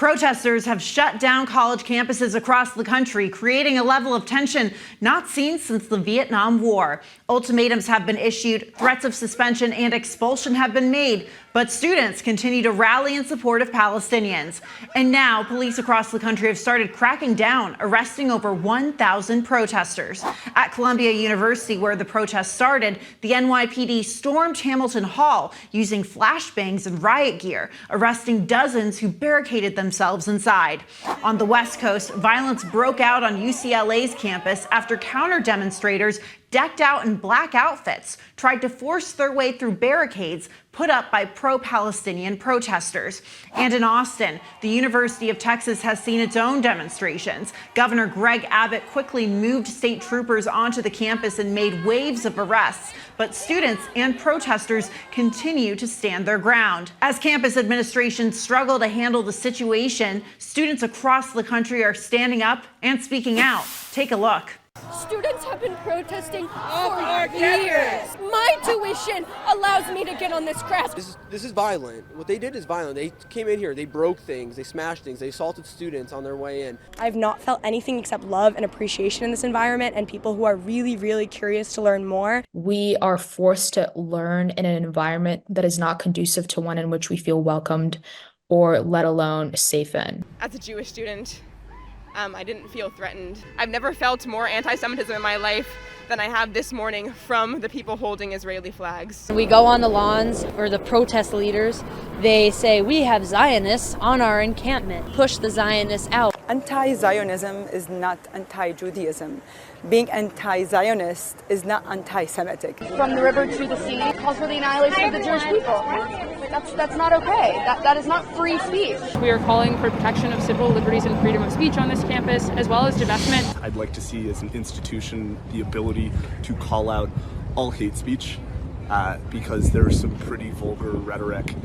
Protesters have shut down college campuses across the country, creating a level of tension not seen since the Vietnam War. Ultimatums have been issued, threats of suspension and expulsion have been made, but students continue to rally in support of Palestinians. And now police across the country have started cracking down, arresting over 1,000 protesters. At Columbia University, where the protest started, the NYPD stormed Hamilton Hall using flashbangs and riot gear, arresting dozens who barricaded themselves inside. On the West Coast, violence broke out on UCLA's campus after counter-demonstrators decked out in black outfits tried to force their way through barricades put up by pro-Palestinian protesters. And in Austin, the University of Texas has seen its own demonstrations. Governor Greg Abbott quickly moved state troopers onto the campus and made waves of arrests, but students and protesters continue to stand their ground. As campus administrations struggle to handle the situation, students across the country are standing up and speaking out. Take a look. Students have been protesting for years. My tuition allows me to get on this grass. This is violent. What they did is violent. They came in here, they broke things, they smashed things, they assaulted students on their way in. I've not felt anything except love and appreciation in this environment and people who are really, really curious to learn more. We are forced to learn in an environment that is not conducive to one in which we feel welcomed or let alone safe in. As a Jewish student, I didn't feel threatened. I've never felt more anti-Semitism in my life than I have this morning from the people holding Israeli flags. We go on the lawns, or the protest leaders, they say, we have Zionists on our encampment. Push the Zionists out. Anti-Zionism is not anti-Judaism. Being anti-Zionist is not anti-Semitic. From the river to the sea calls for the annihilation of the Jewish people. That's not okay. That is not free speech. We are calling for protection of civil liberties and freedom of speech on this campus, as well as divestment. I'd like to see as an institution the ability to call out all hate speech because there's some pretty vulgar rhetoric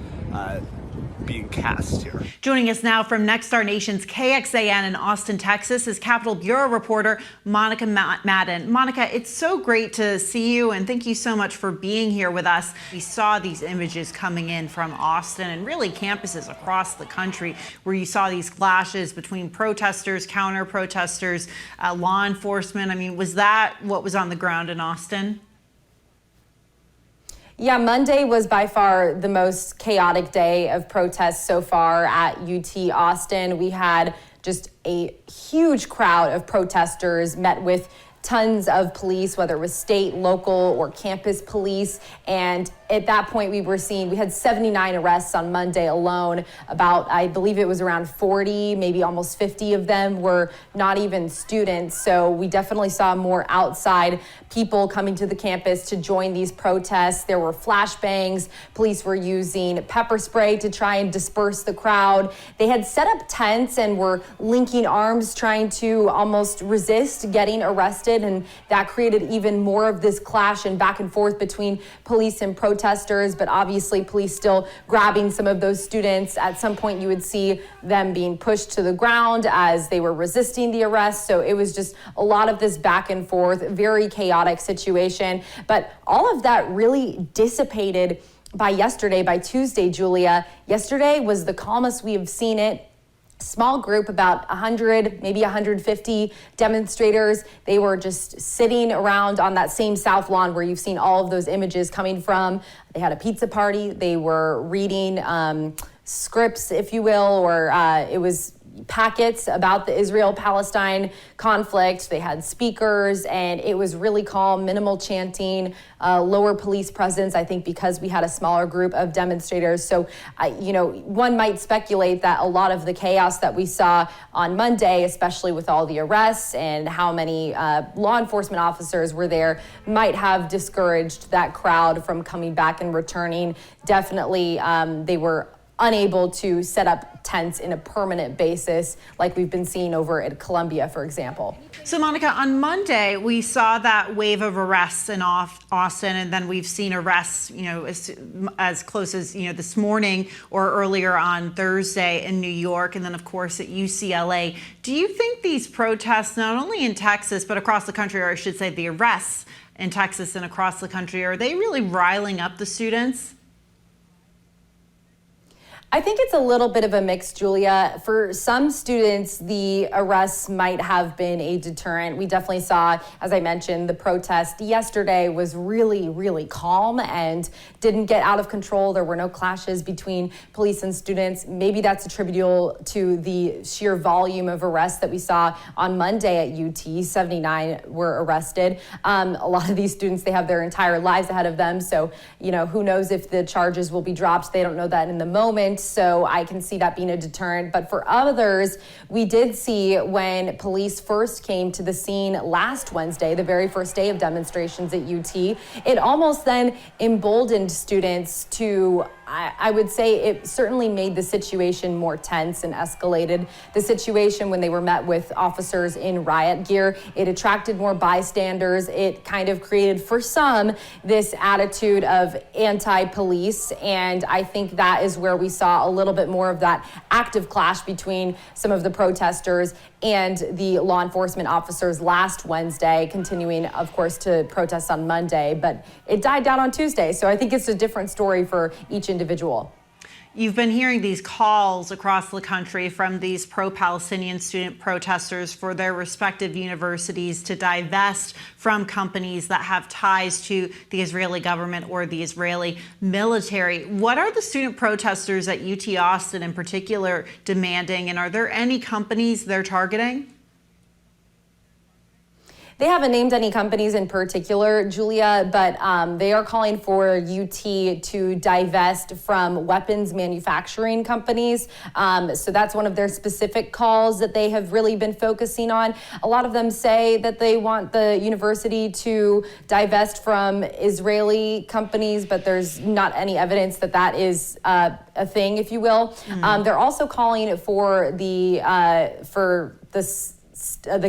being cast here. Joining us now from Nexstar Nation's KXAN in Austin, Texas, is Capitol Bureau reporter Monica Madden. Monica, it's so great to see you, and thank you so much for being here with us. We saw these images coming in from Austin and really campuses across the country where you saw these clashes between protesters, counter-protesters, law enforcement. I mean, was that what was on the ground in Austin? Yeah, Monday was by far the most chaotic day of protests so far at UT Austin. We had just a huge crowd of protesters, met with tons of police, whether it was state, local, or campus police. And at that point, we had 79 arrests on Monday alone. About, I believe it was around 40, maybe almost 50 of them were not even students. So we definitely saw more outside people coming to the campus to join these protests. There were flashbangs. Police were using pepper spray to try and disperse the crowd. They had set up tents and were linking arms, trying to almost resist getting arrested. And that created even more of this clash and back and forth between police and protesters. But obviously, police still grabbing some of those students. At some point, you would see them being pushed to the ground as they were resisting the arrest. So it was just a lot of this back and forth, very chaotic situation. But all of that really dissipated by yesterday, by Tuesday, Julia. Yesterday was the calmest we have seen it. Small group, about 100, maybe 150 demonstrators. They were just sitting around on that same South Lawn where you've seen all of those images coming from. They had a pizza party. They were reading scripts, if you will, or it was packets about the Israel-Palestine conflict. They had speakers, and it was really calm, minimal chanting, lower police presence, I think because we had a smaller group of demonstrators. So, one might speculate that a lot of the chaos that we saw on Monday, especially with all the arrests and how many law enforcement officers were there, might have discouraged that crowd from coming back and returning. Definitely, they were unable to set up tents in a permanent basis like we've been seeing over at Columbia, for example. So, Monica, on Monday, we saw that wave of arrests in Austin, and then we've seen arrests, as close as, this morning or earlier on Thursday in New York, and then, of course, at UCLA. Do you think these protests, not only in Texas, but across the country, or I should say the arrests in Texas and across the country, are they really riling up the students? I think it's a little bit of a mix, Julia. For some students, the arrests might have been a deterrent. We definitely saw, as I mentioned, the protest yesterday was really, really calm and didn't get out of control. There were no clashes between police and students. Maybe that's attributable to the sheer volume of arrests that we saw on Monday at UT. 79 were arrested. A lot of these students, they have their entire lives ahead of them. So, who knows if the charges will be dropped. They don't know that in the moment. So I can see that being a deterrent. But for others, we did see when police first came to the scene last Wednesday, the very first day of demonstrations at UT, it almost then emboldened students to, I would say it certainly made the situation more tense and escalated the situation when they were met with officers in riot gear. It attracted more bystanders. It kind of created for some this attitude of anti-police. And I think that is where we saw a little bit more of that active clash between some of the protesters and the law enforcement officers last Wednesday, continuing, of course, to protest on Monday. But it died down on Tuesday. So I think it's a different story for each individual. You've been hearing these calls across the country from these pro-Palestinian student protesters for their respective universities to divest from companies that have ties to the Israeli government or the Israeli military. What are the student protesters at UT Austin in particular demanding, and are there any companies they're targeting? They haven't named any companies in particular, Julia, but they are calling for UT to divest from weapons manufacturing companies. So that's one of their specific calls that they have really been focusing on. A lot of them say that they want the university to divest from Israeli companies, but there's not any evidence that that is a thing, if you will. They're also calling for the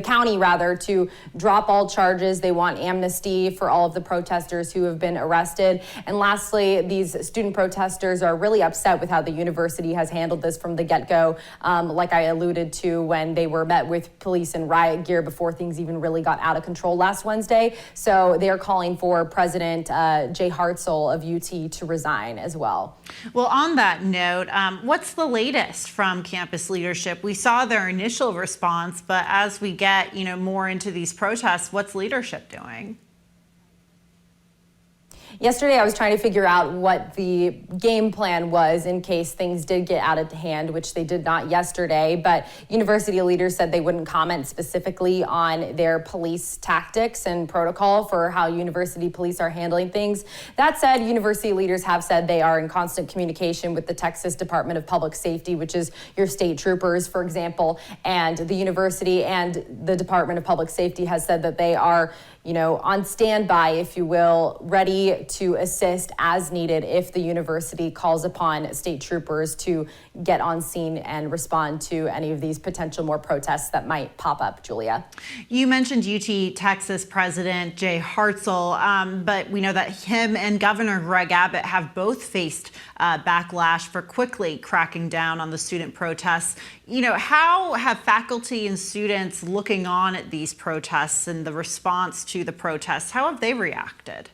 county to drop all charges. They want amnesty for all of the protesters who have been arrested. And lastly, these student protesters are really upset with how the university has handled this from the get-go, like I alluded to when they were met with police in riot gear before things even really got out of control last Wednesday. So they are calling for President Jay Hartzell of UT to resign as well. Well, on that note, what's the latest from campus leadership? We saw their initial response, but as we get, more into these protests, what's leadership doing? Yesterday, I was trying to figure out what the game plan was in case things did get out of hand, which they did not yesterday. But university leaders said they wouldn't comment specifically on their police tactics and protocol for how university police are handling things. That said, university leaders have said they are in constant communication with the Texas Department of Public Safety, which is your state troopers, for example. And the university and the Department of Public Safety has said that they are on standby, if you will, ready to assist as needed if the university calls upon state troopers to get on scene and respond to any of these potential more protests that might pop up, Julia. You mentioned UT Texas President Jay Hartzell, but we know that him and Governor Greg Abbott have both faced backlash for quickly cracking down on the student protests. How have faculty and students looking on at these protests and the response to the protests, how have they reacted?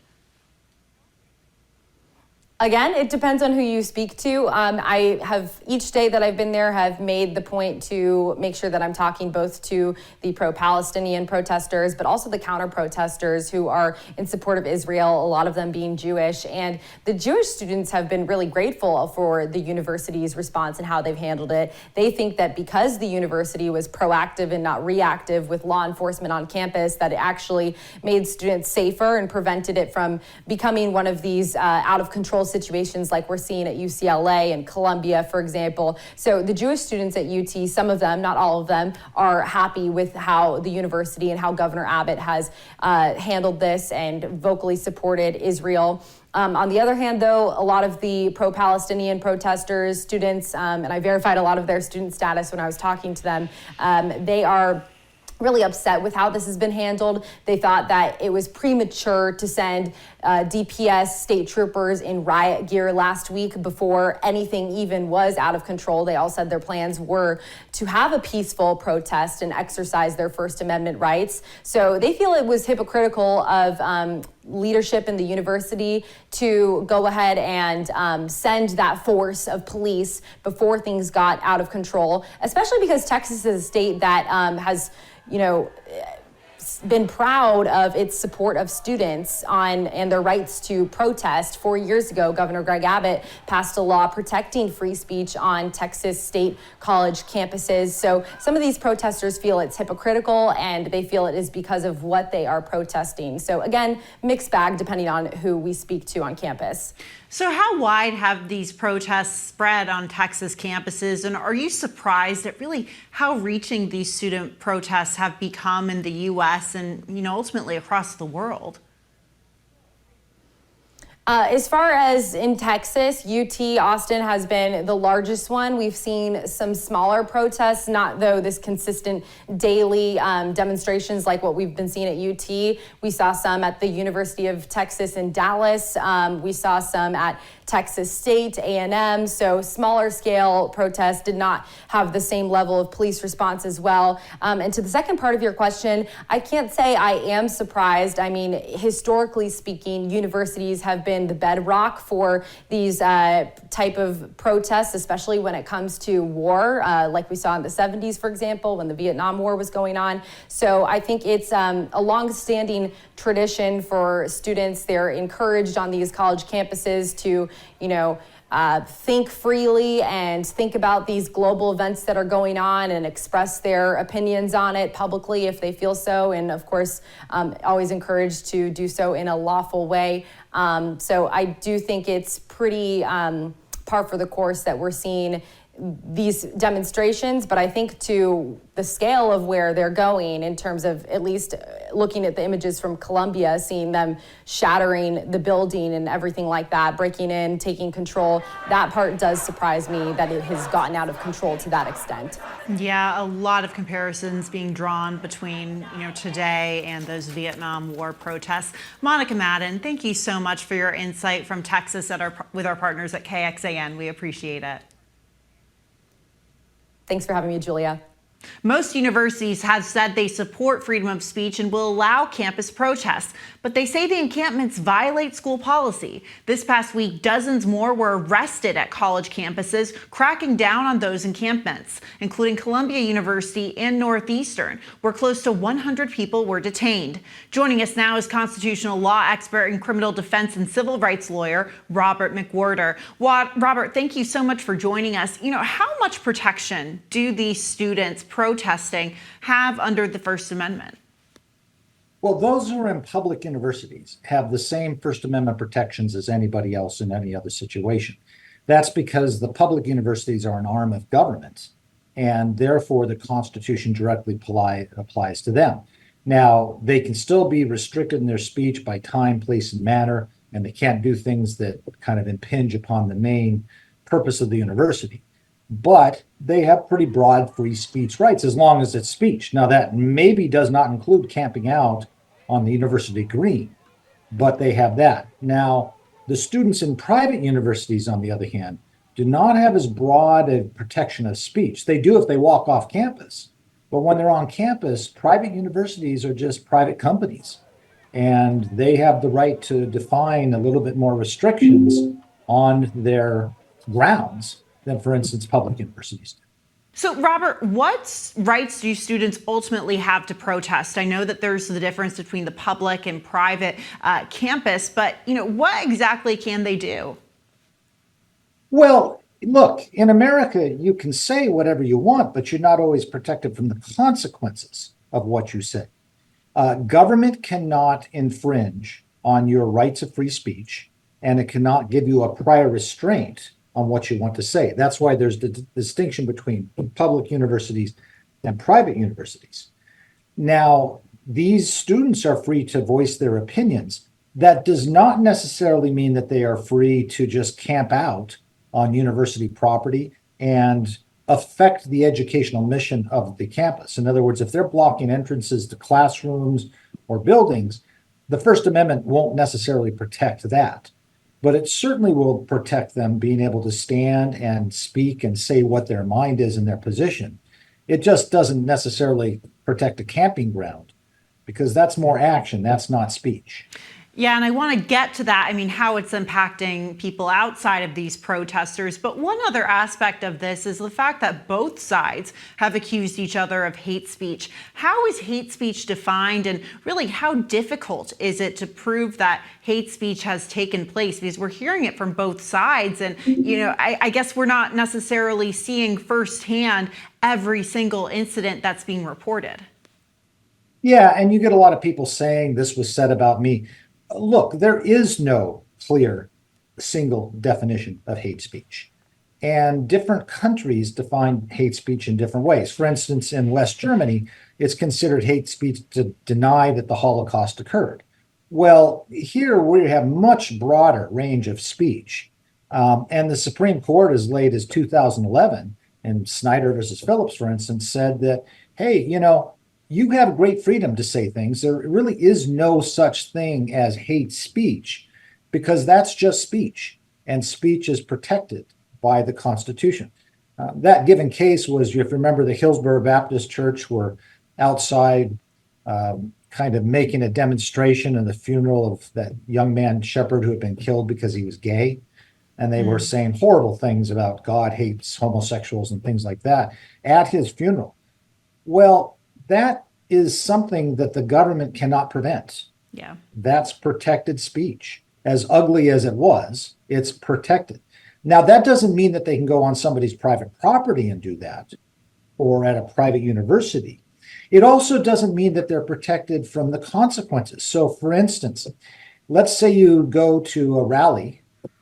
Again, it depends on who you speak to. I have, each day that I've been there, have made the point to make sure that I'm talking both to the pro-Palestinian protesters, but also the counter-protesters who are in support of Israel, a lot of them being Jewish. And the Jewish students have been really grateful for the university's response and how they've handled it. They think that because the university was proactive and not reactive with law enforcement on campus, that it actually made students safer and prevented it from becoming one of these out-of-control situations like we're seeing at UCLA and Columbia, for example. So the Jewish students at UT, some of them, not all of them, are happy with how the university and how Governor Abbott has handled this and vocally supported Israel. On the other hand, though, a lot of the pro-Palestinian protesters, students, and I verified a lot of their student status when I was talking to them, they are really upset with how this has been handled. They thought that it was premature to send DPS state troopers in riot gear last week before anything even was out of control. They all said their plans were to have a peaceful protest and exercise their First Amendment rights. So they feel it was hypocritical of leadership in the university to go ahead and send that force of police before things got out of control, especially because Texas is a state that has, been proud of its support of students and their rights to protest. 4 years ago, Governor Greg Abbott passed a law protecting free speech on Texas state college campuses. So some of these protesters feel it's hypocritical, and they feel it is because of what they are protesting. So again, mixed bag depending on who we speak to on campus. So how wide have these protests spread on Texas campuses? And are you surprised at really how reaching these student protests have become in the U.S. and, ultimately across the world? As far as in Texas, UT Austin has been the largest one. We've seen some smaller protests, not though this consistent daily demonstrations like what we've been seeing at UT. We saw some at the University of Texas in Dallas. We saw some at Texas State, A&M. So smaller scale protests did not have the same level of police response as well. And to the second part of your question, I can't say I am surprised. I mean, historically speaking, universities have been the bedrock for these type of protests, especially when it comes to war, like we saw in the 70s, for example, when the Vietnam War was going on. So I think it's a long-standing tradition for students. They're encouraged on these college campuses to, think freely and think about these global events that are going on and express their opinions on it publicly if they feel so. And of course, always encouraged to do so in a lawful way. So I do think it's pretty par for the course that we're seeing these demonstrations, but I think to the scale of where they're going in terms of at least looking at the images from Columbia, seeing them shattering the building and everything like that, breaking in, taking control, that part does surprise me that it has gotten out of control to that extent. Yeah, a lot of comparisons being drawn between, today and those Vietnam War protests. Monica Madden, thank you so much for your insight from Texas with our partners at KXAN. We appreciate it. Thanks for having me, Julia. Most universities have said they support freedom of speech and will allow campus protests, but they say the encampments violate school policy. This past week, dozens more were arrested at college campuses, cracking down on those encampments, including Columbia University and Northeastern, where close to 100 people were detained. Joining us now is constitutional law expert and criminal defense and civil rights lawyer, Robert McWhirter. Robert, thank you so much for joining us. How much protection do these students protesting have under the First Amendment? Well, those who are in public universities have the same First Amendment protections as anybody else in any other situation. That's because the public universities are an arm of government, and therefore the Constitution directly applies to them. Now, they can still be restricted in their speech by time, place, and manner, and they can't do things that kind of impinge upon the main purpose of the university. But they have pretty broad free speech rights as long as it's speech. Now, that maybe does not include camping out on the university green, but they have that. Now, the students in private universities, on the other hand, do not have as broad a protection of speech. They do if they walk off campus. But when they're on campus, private universities are just private companies, and they have the right to define a little bit more restrictions on their grounds than, for instance, public universities do. So, Robert, what rights do students ultimately have to protest? I know that there's the difference between the public and private campus, but, what exactly can they do? Well, look, in America, you can say whatever you want, but you're not always protected from the consequences of what you say. Government cannot infringe on your rights of free speech, and it cannot give you a prior restraint on what you want to say. That's why there's the distinction between public universities and private universities. Now, these students are free to voice their opinions. That does not necessarily mean that they are free to just camp out on university property and affect the educational mission of the campus. In other words, if they're blocking entrances to classrooms or buildings, the First Amendment won't necessarily protect that. But it certainly will protect them being able to stand and speak and say what their mind is in their position. It just doesn't necessarily protect a camping ground, because that's more action, that's not speech. Yeah, and I want to get to that. I mean, how it's impacting people outside of these protesters. But one other aspect of this is the fact that both sides have accused each other of hate speech. How is hate speech defined, and really how difficult is it to prove that hate speech has taken place? Because we're hearing it from both sides. And, I guess we're not necessarily seeing firsthand every single incident that's being reported. Yeah, and you get a lot of people saying this was said about me. Look, there is no clear single definition of hate speech. And different countries define hate speech in different ways. For instance, in West Germany, it's considered hate speech to deny that the Holocaust occurred. Well, here we have much broader range of speech. And the Supreme Court, as late as 2011, in Snyder versus Phillips, for instance, said that, hey, you have great freedom to say things. There really is no such thing as hate speech, because that's just speech, and speech is protected by the Constitution. That given case was, if you remember, the Hillsborough Baptist Church were outside kind of making a demonstration in the funeral of that young man, Shepherd, who had been killed because he was gay. And they were saying horrible things about God hates homosexuals and things like that at his funeral. Well, that is something that the government cannot prevent. Yeah. That's protected speech. As ugly as it was, it's protected. Now, that doesn't mean that they can go on somebody's private property and do that, or at a private university. It also doesn't mean that they're protected from the consequences. So, for instance, let's say you go to a rally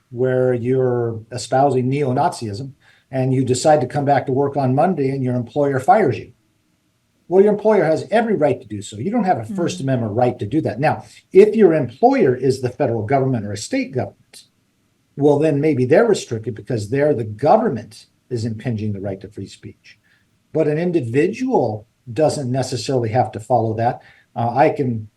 where you're espousing neo-Nazism and you decide to come back to work on Monday and your employer fires you. Well, your employer has every right to do so. You don't have a First Amendment right to do that. Now, if your employer is the federal government or a state government, well, then maybe they're restricted because there the government is impinging the right to free speech. But an individual doesn't necessarily have to follow that. I can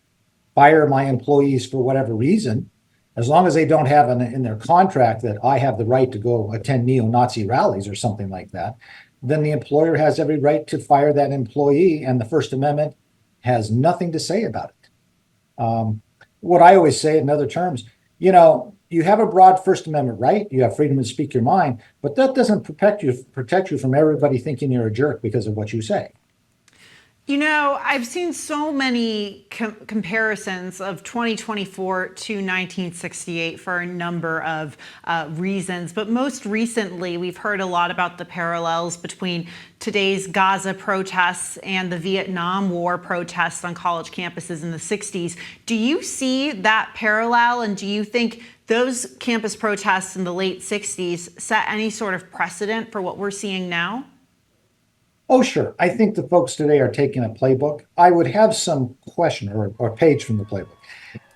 fire my employees for whatever reason, as long as they don't have in their contract that I have the right to go attend neo-Nazi rallies or something like that. Then the employer has every right to fire that employee, and the First Amendment has nothing to say about it. What I always say in other terms, you have a broad First Amendment right, you have freedom to speak your mind, but that doesn't protect you from everybody thinking you're a jerk because of what you say. I've seen so many comparisons of 2024 to 1968 for a number of reasons. But most recently, we've heard a lot about the parallels between today's Gaza protests and the Vietnam War protests on college campuses in the 60s. Do you see that parallel? And do you think those campus protests in the late 60s set any sort of precedent for what we're seeing now? Oh, sure. I think the folks today are taking a playbook. I would have some question, or a page from the playbook.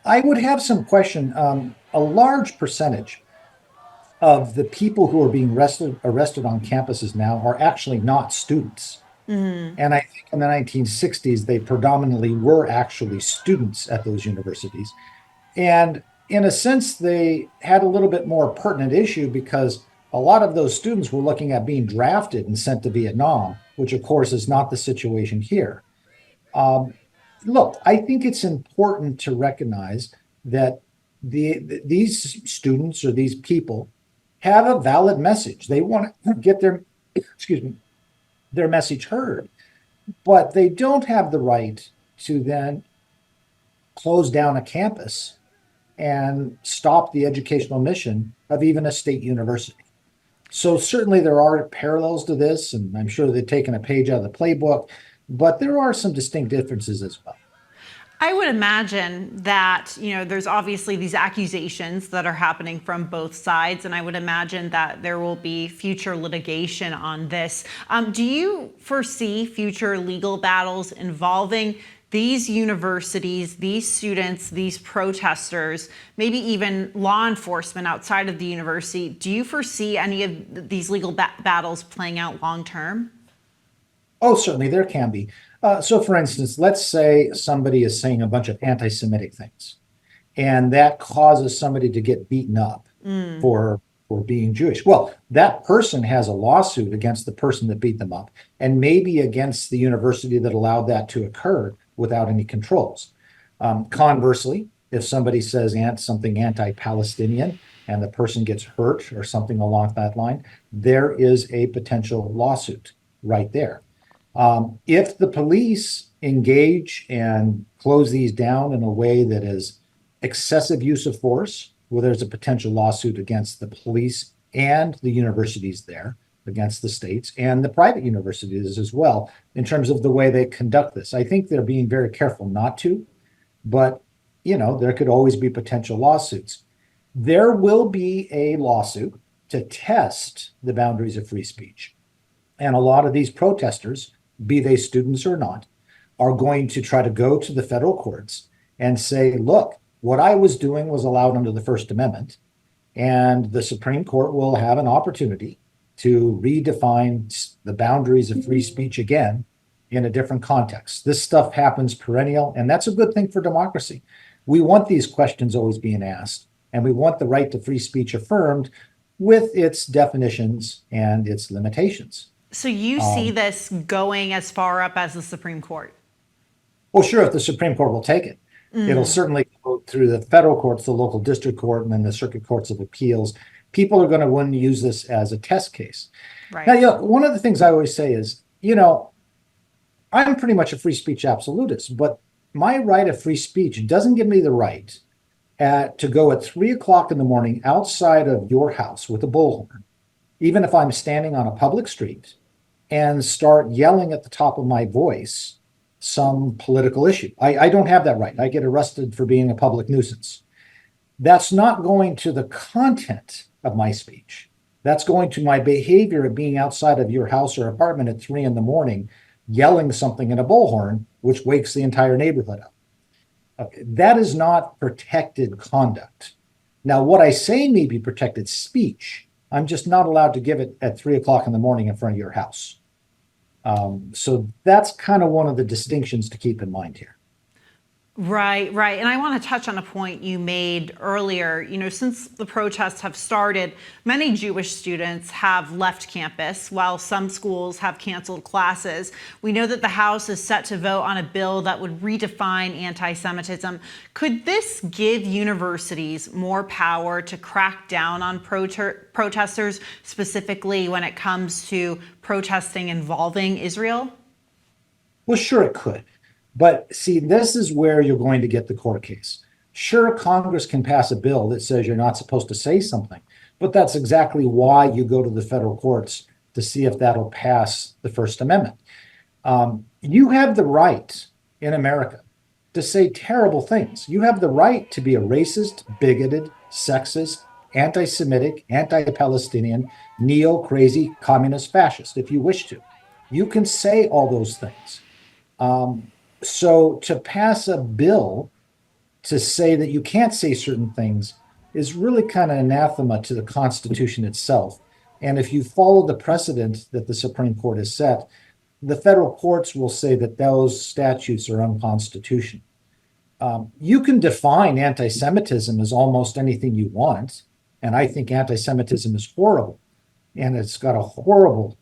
I would have some question. A large percentage of the people who are being arrested on campuses now are actually not students. And I think in the 1960s, they predominantly were actually students at those universities. And in a sense, they had a little bit more pertinent issue because a lot of those students were looking at being drafted and sent to Vietnam, which of course is not the situation here. Look, I think it's important to recognize that these students or these people have a valid message. They want to get their message heard, but they don't have the right to then close down a campus and stop the educational mission of even a state university. So certainly there are parallels to this, and I'm sure they've taken a page out of the playbook, but there are some distinct differences as well. I would imagine that, there's obviously these accusations that are happening from both sides, and I would imagine that there will be future litigation on this. Do you foresee future legal battles involving these universities, these students, these protesters, maybe even law enforcement outside of the university? Do you foresee any of these legal battles playing out long term? Oh, certainly there can be. So for instance, let's say somebody is saying a bunch of anti-Semitic things, and that causes somebody to get beaten up for being Jewish. Well, that person has a lawsuit against the person that beat them up, and maybe against the university that allowed that to occur without any controls. Conversely, if somebody says something anti-Palestinian and the person gets hurt or something along that line, there is a potential lawsuit right there. If the police engage and close these down in a way that is excessive use of force, well, there's a potential lawsuit against the police and the universities there, against the states and the private universities as well, in terms of the way they conduct this. I think they're being very careful not to, but there could always be potential lawsuits. There will be a lawsuit to test the boundaries of free speech. And a lot of these protesters, be they students or not, are going to try to go to the federal courts and say, look, what I was doing was allowed under the First Amendment, and the Supreme Court will have an opportunity to redefine the boundaries of free speech again in a different context. This stuff happens perennial, and that's a good thing for democracy. We want these questions always being asked, and we want the right to free speech affirmed with its definitions and its limitations. So you see this going as far up as the Supreme Court? Well, sure, if the Supreme Court will take it. It'll certainly go through the federal courts, the local district court, and then the circuit courts of appeals. People are going to want to use this as a test case. Right. Now, one of the things I always say is, I'm pretty much a free speech absolutist, but my right of free speech doesn't give me the right to go at 3 o'clock in the morning outside of your house with a bullhorn, even if I'm standing on a public street, and start yelling at the top of my voice some political issue. I don't have that right. I get arrested for being a public nuisance. That's not going to the content of my speech. That's going to my behavior of being outside of your house or apartment at 3 in the morning, yelling something in a bullhorn, which wakes the entire neighborhood up. Okay, that is not protected conduct. Now, what I say may be protected speech. I'm just not allowed to give it at 3 o'clock in the morning in front of your house. So that's kind of one of the distinctions to keep in mind here. Right. And I want to touch on a point you made earlier. Since the protests have started, many Jewish students have left campus, while some schools have canceled classes. We know that the House is set to vote on a bill that would redefine anti-Semitism. Could this give universities more power to crack down on protesters, specifically when it comes to protesting involving Israel? Well, sure it could. But see, this is where you're going to get the court case. Sure, Congress can pass a bill that says you're not supposed to say something, but that's exactly why you go to the federal courts to see if that'll pass the First Amendment. You have the right in America to say terrible things. You have the right to be a racist, bigoted, sexist, anti-Semitic, anti-Palestinian, neo-crazy, communist, fascist, if you wish to. You can say all those things. So to pass a bill to say that you can't say certain things is really kind of anathema to the Constitution itself. And if you follow the precedent that the Supreme Court has set, the federal courts will say that those statutes are unconstitutional. You can define anti-Semitism as almost anything you want, and I think anti-Semitism is horrible, and it's got a horrible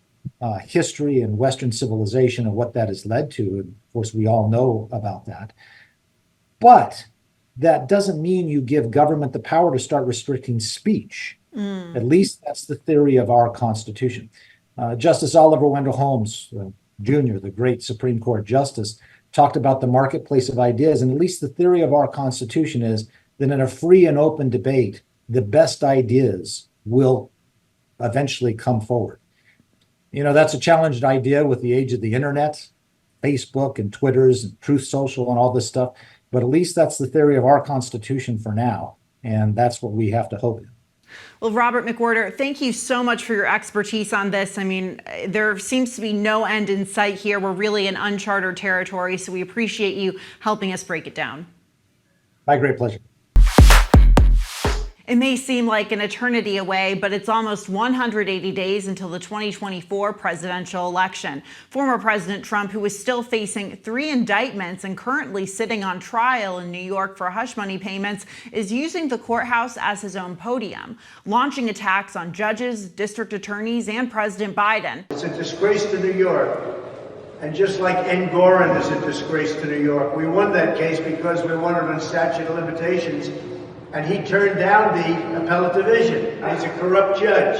history in Western civilization and what that has led to. And of course, we all know about that. But that doesn't mean you give government the power to start restricting speech. At least that's the theory of our Constitution. Justice Oliver Wendell Holmes Jr., the great Supreme Court justice, talked about the marketplace of ideas. And at least the theory of our Constitution is that in a free and open debate, the best ideas will eventually come forward. That's a challenged idea with the age of the internet, Facebook and Twitters and Truth Social and all this stuff. But at least that's the theory of our Constitution for now. And that's what we have to hope in. Well, Robert McWhirter, thank you so much for your expertise on this. I mean, there seems to be no end in sight here. We're really in uncharted territory, so we appreciate you helping us break it down. My great pleasure. It may seem like an eternity away, but it's almost 180 days until the 2024 presidential election. Former President Trump, who is still facing 3 indictments and currently sitting on trial in New York for hush money payments, is using the courthouse as his own podium, launching attacks on judges, district attorneys, and President Biden. It's a disgrace to New York And just like Engoron is a disgrace to New York, we won that case because we won it on statute of limitations, and he turned down the appellate division. He's a corrupt judge,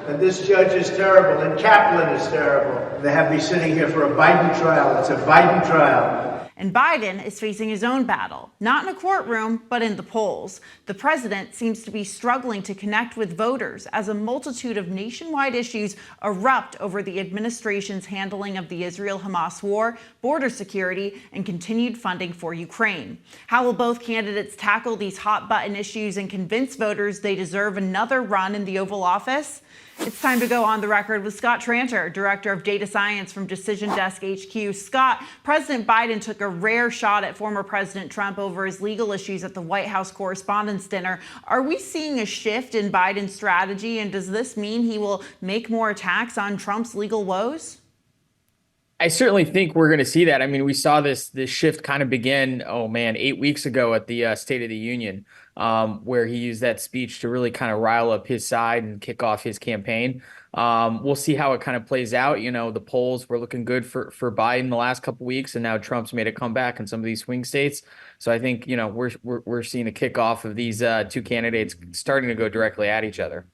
and this judge is terrible, and Kaplan is terrible. They have me sitting here for a Biden trial. It's a Biden trial. And Biden is facing his own battle, not in a courtroom, but in the polls. The president seems to be struggling to connect with voters as a multitude of nationwide issues erupt over the administration's handling of the Israel-Hamas war, border security, and continued funding for Ukraine. How will both candidates tackle these hot-button issues and convince voters they deserve another run in the Oval Office? It's time to go on the record with Scott Tranter, Director of Data Science from Decision Desk HQ. Scott, President Biden took a rare shot at former President Trump over his legal issues at the White House Correspondents' Dinner. Are we seeing a shift in Biden's strategy, and does this mean he will make more attacks on Trump's legal woes? I certainly think we're going to see that. I mean, we saw this shift kind of begin, 8 weeks ago at the State of the Union, where he used that speech to really kind of rile up his side and kick off his campaign. We'll see how it kind of plays out. You know, the polls were looking good for Biden the last couple of weeks, and now Trump's made a comeback in some of these swing states. So I think, you know, we're seeing a kickoff of these two candidates starting to go directly at each other.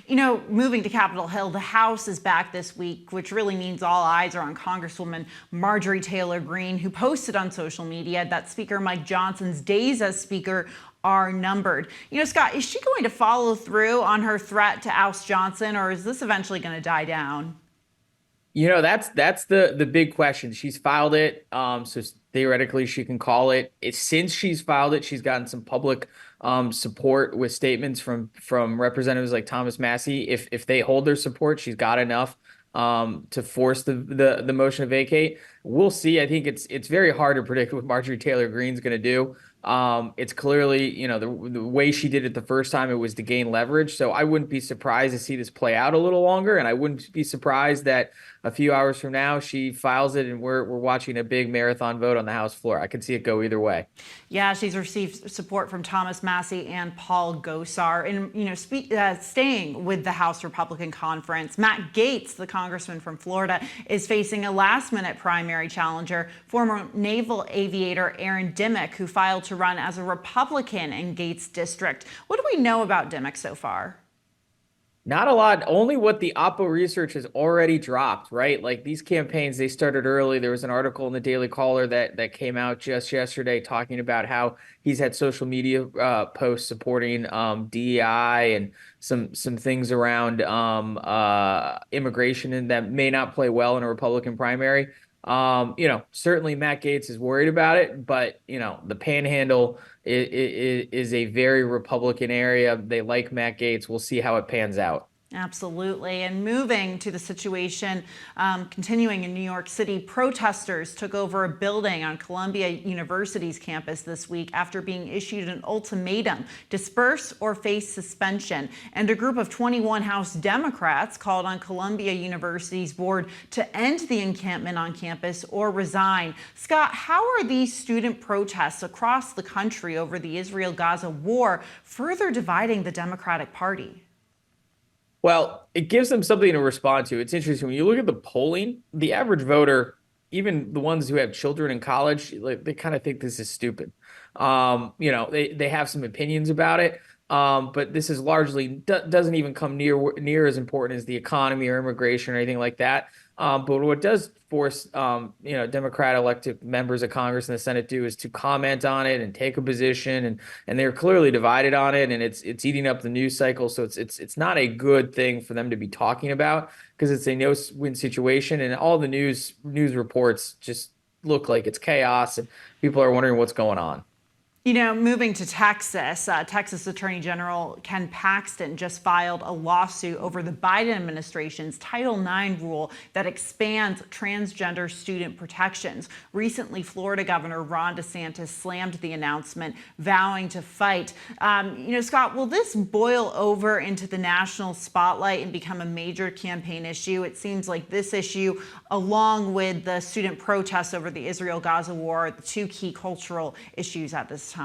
You know, moving to Capitol Hill, the House is back this week, which really means all eyes are on Congresswoman Marjorie Taylor Greene, who posted on social media that Speaker Mike Johnson's days as Speaker are numbered. You know, Scott, is she going to follow through on her threat to oust Johnson, or is this eventually going to die down? You know, that's the big question. She's filed it, so theoretically she can call it. Since she's filed it, she's gotten some public support with statements from representatives like Thomas Massey. If they hold their support, she's got enough to force the motion to vacate. We'll see. I think it's very hard to predict what Marjorie Taylor Greene's going to do. It's clearly, you know, the way she did it the first time, it was to gain leverage. So I wouldn't be surprised to see this play out a little longer. And I wouldn't be surprised that a few hours from now she files it and we're watching a big marathon vote on the House floor. I could see it go either way. Yeah, she's received support from Thomas Massey and Paul Gosar. And, you know, staying with the House Republican Conference, Matt Gaetz, the congressman from Florida, is facing a last-minute primary challenger, former naval aviator Aaron Dimmock, who filed to run as a Republican in Gaetz' district. What do we know about Dimmock so far? Not a lot, only what the Oppo research has already dropped, right? Like these campaigns, they started early. There was an article in the Daily Caller that came out just yesterday talking about how he's had social media posts supporting DEI and some things around immigration, and that may not play well in a Republican primary. You know, certainly Matt Gaetz is worried about it, but, you know, the Panhandle is a very Republican area. They like Matt Gaetz. We'll see how it pans out. Absolutely. And moving to the situation continuing in New York City, protesters took over a building on Columbia University's campus this week after being issued an ultimatum: disperse or face suspension. And a group of 21 House Democrats called on Columbia University's board to end the encampment on campus or resign. Scott, how are these student protests across the country over the Israel-Gaza war further dividing the Democratic Party? Well, it gives them something to respond to. It's interesting. When you look at the polling, the average voter, even the ones who have children in college, like, they kind of think this is stupid. You know, they have some opinions about it, but this is largely doesn't even come near as important as the economy or immigration or anything like that. But what does force, you know, Democrat elected members of Congress and the Senate do is to comment on it and take a position, and they're clearly divided on it, and it's eating up the news cycle. So it's not a good thing for them to be talking about, because it's a no-win situation, and all the news reports just look like it's chaos, and people are wondering what's going on. You know, moving to Texas, Texas Attorney General Ken Paxton just filed a lawsuit over the Biden administration's Title IX rule that expands transgender student protections. Recently, Florida Governor Ron DeSantis slammed the announcement, vowing to fight. You know, Scott, will this boil over into the national spotlight and become a major campaign issue? It seems like this issue, along with the student protests over the Israel-Gaza war, are the two key cultural issues at this time.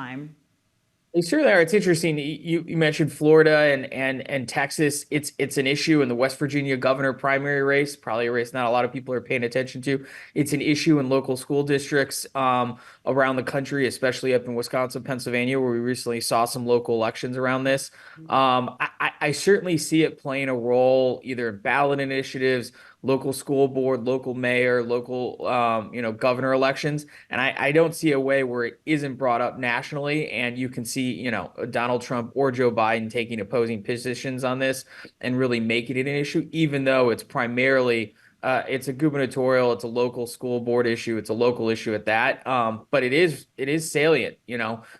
They certainly are. It's interesting. You mentioned Florida and Texas. It's an issue in the West Virginia governor primary race, probably a race not a lot of people are paying attention to. It's an issue in local school districts around the country, especially up in Wisconsin, Pennsylvania, where we recently saw some local elections around this. I certainly see it playing a role either in ballot initiatives, local school board, local mayor, local governor elections, and I don't see a way where it isn't brought up nationally, and you can see Donald Trump or Joe Biden taking opposing positions on this and really making it an issue, even though it's primarily it's a gubernatorial, it's a local school board issue, it's a local issue at that. But it is salient.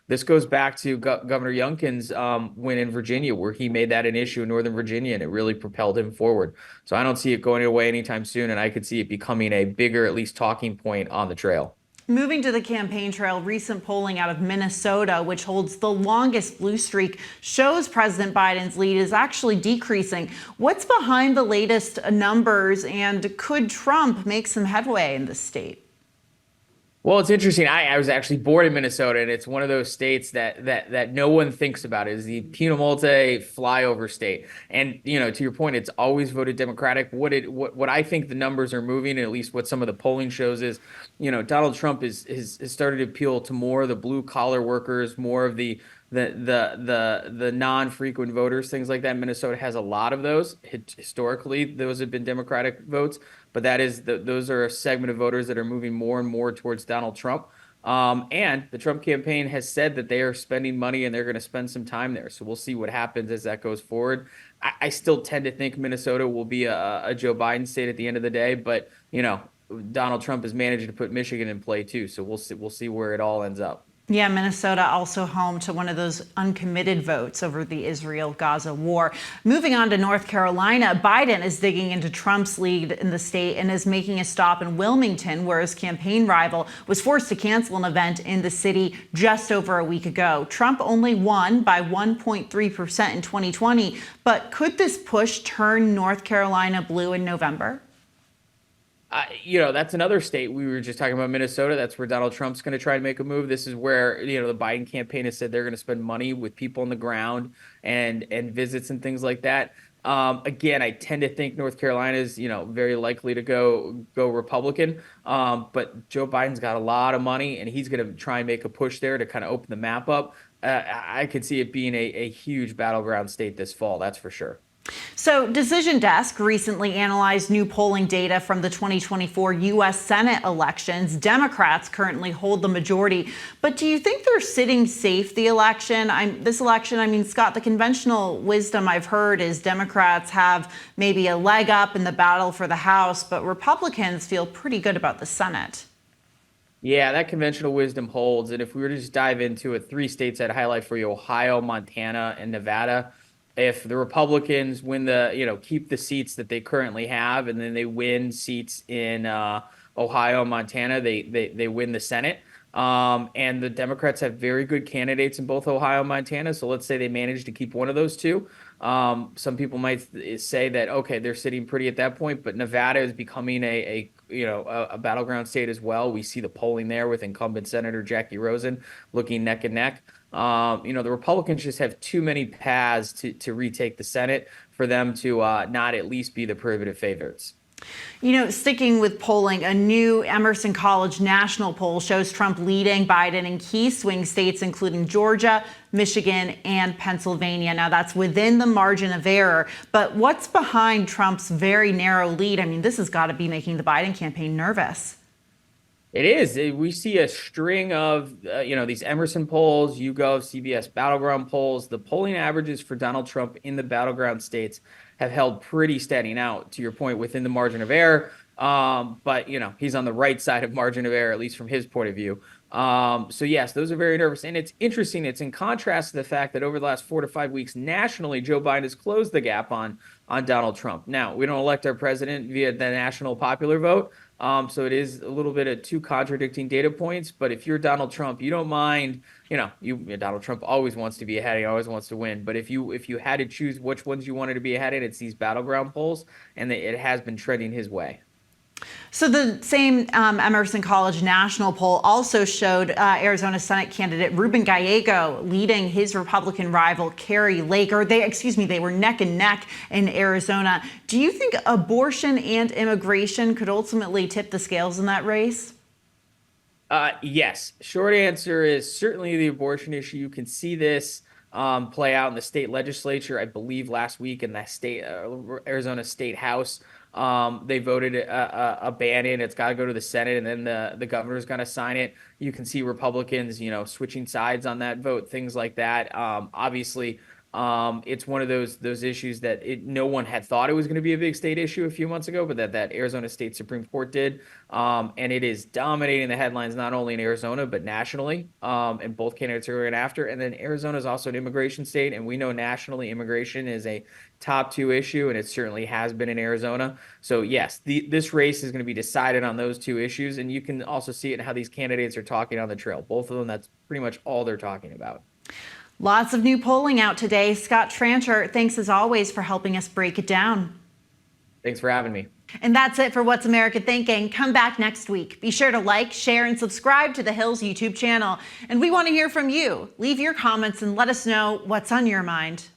This goes back to Governor Youngkin's win in Virginia, where he made that an issue in Northern Virginia, and it really propelled him forward. So I don't see it going away anytime soon, and I could see it becoming a bigger, at least talking point on the trail. Moving to the campaign trail, recent polling out of Minnesota, which holds the longest blue streak, shows President Biden's lead is actually decreasing. What's behind the latest numbers, and could Trump make some headway in the state? Well, it's interesting. I was actually born in Minnesota, and it's one of those states that no one thinks about. It is the Pino Multe flyover state. And to your point, it's always voted Democratic. What I think the numbers are moving, at least what some of the polling shows, is Donald Trump has started to appeal to more of the blue collar workers, more of the non-frequent voters, things like that. Minnesota has a lot of those. Historically, those have been Democratic votes, but those are a segment of voters that are moving more and more towards Donald Trump. And the Trump campaign has said that they are spending money and they're going to spend some time there. So we'll see what happens as that goes forward. I still tend to think Minnesota will be a Joe Biden state at the end of the day, but Donald Trump has managed to put Michigan in play too. So we'll see where it all ends up. Yeah, Minnesota also home to one of those uncommitted votes over the Israel-Gaza war. Moving on to North Carolina, Biden is digging into Trump's lead in the state and is making a stop in Wilmington, where his campaign rival was forced to cancel an event in the city just over a week ago. Trump only won by 1.3% in 2020, but could this push turn North Carolina blue in November? That's another state. We were just talking about Minnesota. That's where Donald Trump's going to try to make a move. This is where, the Biden campaign has said they're going to spend money with people on the ground and visits and things like that. Again, I tend to think North Carolina is, very likely to go Republican. But Joe Biden's got a lot of money, and he's going to try and make a push there to kind of open the map up. I could see it being a huge battleground state this fall. That's for sure. So Decision Desk recently analyzed new polling data from the 2024 U.S. Senate elections. Democrats currently hold the majority. But do you think they're sitting safe this election? Scott, the conventional wisdom I've heard is Democrats have maybe a leg up in the battle for the House, but Republicans feel pretty good about the Senate. Yeah, that conventional wisdom holds. And if we were to just dive into it, 3 states I'd highlight for you: Ohio, Montana, and Nevada. If the Republicans win keep the seats that they currently have, and then they win seats in Ohio and Montana, they win the Senate. And the Democrats have very good candidates in both Ohio and Montana. So let's say they manage to keep one of those two. Some people might say that, okay, they're sitting pretty at that point, but Nevada is becoming a battleground state as well. We see the polling there with incumbent Senator Jackie Rosen looking neck and neck. The Republicans just have too many paths to retake the Senate for them to not at least be the prohibitive favorites. Sticking with polling, a new Emerson College national poll shows Trump leading Biden in key swing states, including Georgia, Michigan, and Pennsylvania. Now, that's within the margin of error. But what's behind Trump's very narrow lead? This has got to be making the Biden campaign nervous. It is. We see a string of, these Emerson polls, YouGov, CBS battleground polls. The polling averages for Donald Trump in the battleground states have held pretty steady. Now, to your point, within the margin of error, but, he's on the right side of margin of error, at least from his point of view. So, yes, those are very nervous. And it's interesting. It's in contrast to the fact that over the last 4 to 5 weeks, nationally, Joe Biden has closed the gap on Donald Trump. Now, we don't elect our president via the national popular vote. So it is a little bit of 2 contradicting data points. But if you're Donald Trump, you don't mind, Donald Trump always wants to be ahead. He always wants to win. But if you had to choose which ones you wanted to be ahead in, it's these battleground polls. And it has been trending his way. So the same Emerson College national poll also showed Arizona Senate candidate Ruben Gallego leading his Republican rival Carrie Lake. They were neck and neck in Arizona. Do you think abortion and immigration could ultimately tip the scales in that race? Yes. Short answer is certainly the abortion issue. You can see this play out in the state legislature. I believe last week in the state Arizona State House, they voted a ban in. It's got to go to the Senate, and then the governor's going to sign it. You can see Republicans, switching sides on that vote, things like that. Obviously, it's one of those issues that no one had thought it was going to be a big state issue a few months ago, but that Arizona State Supreme Court did. And it is dominating the headlines, not only in Arizona, but nationally. And both candidates are going after. And then Arizona is also an immigration state. And we know nationally immigration is a top 2 issue, and it certainly has been in Arizona. So yes, this race is going to be decided on those 2 issues. And you can also see it in how these candidates are talking on the trail. Both of them, that's pretty much all they're talking about. Lots of new polling out today. Scott Tranter, thanks as always for helping us break it down. Thanks for having me. And that's it for What's America Thinking. Come back next week. Be sure to like, share, and subscribe to the Hills YouTube channel. And we want to hear from you. Leave your comments and let us know what's on your mind.